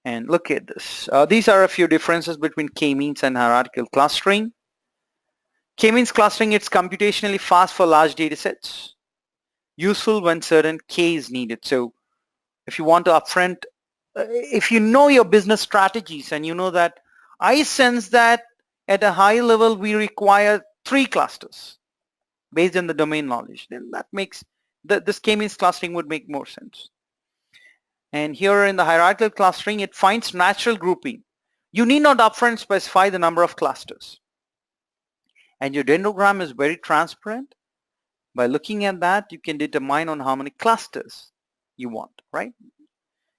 And look at this. These are a few differences between k-means and hierarchical clustering. K-means clustering, it's computationally fast for large data sets, useful when certain k is needed. So if you want to upfront, if you know your business strategies and you know that I sense that at a high level we require 3 clusters based on the domain knowledge, then that makes this k-means clustering would make more sense. And here in the hierarchical clustering, it finds natural grouping. You need not upfront specify the number of clusters. And your dendrogram is very transparent. By looking at that, you can determine on how many clusters you want, right?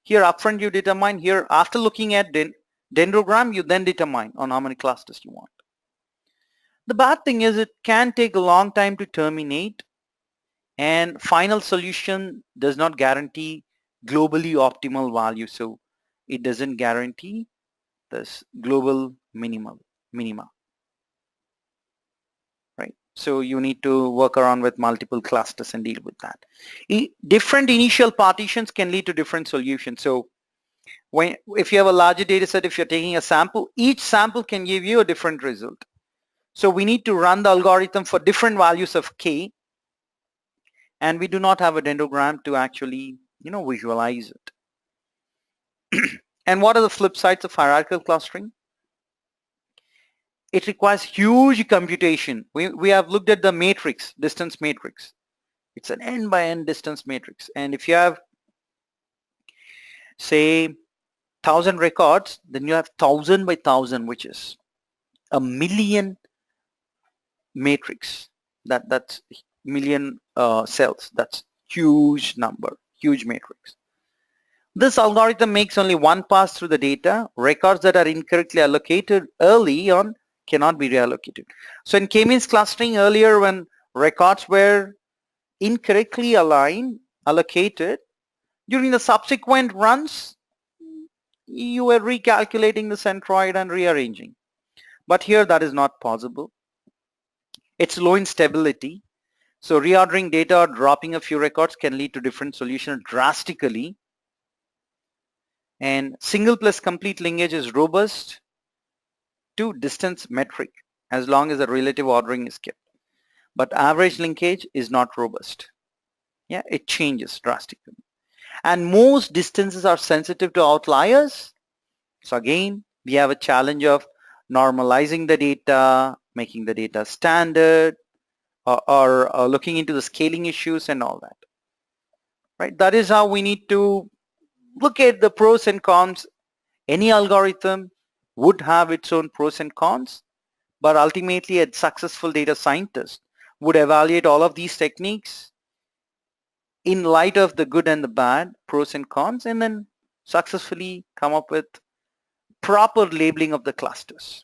Here upfront you determine, here after looking at dendrogram, you then determine on how many clusters you want. The bad thing is it can take a long time to terminate, and final solution does not guarantee globally optimal value. So it doesn't guarantee this global minima, right? So you need to work around with multiple clusters and deal with that. Different initial partitions can lead to different solutions. So if you have a larger data set, if you're taking a sample, each sample can give you a different result. So we need to run the algorithm for different values of k, and we do not have a dendrogram to actually, visualize it. And what are the flip sides of hierarchical clustering? It requires huge computation. We have looked at the matrix, distance matrix. It's an n by n distance matrix. And if you have, say, 1,000 records, then you have 1,000 by 1,000, which is a million matrix. That's million cells. That's huge number, huge matrix. This algorithm makes only one pass through the data. Records that are incorrectly allocated early on cannot be reallocated. So in k-means clustering earlier, when records were incorrectly allocated, during the subsequent runs, you were recalculating the centroid and rearranging. But here that is not possible. It's low in stability. So reordering data or dropping a few records can lead to different solutions drastically. And single plus complete linkage is robust to distance metric as long as the relative ordering is kept. But average linkage is not robust. Yeah, it changes drastically. And most distances are sensitive to outliers. So again, we have a challenge of normalizing the data, making the data standard, or looking into the scaling issues and all that. Right? That is how we need to look at the pros and cons. Any algorithm would have its own pros and cons, but ultimately a successful data scientist would evaluate all of these techniques in light of the good and the bad, pros and cons, and then successfully come up with proper labeling of the clusters.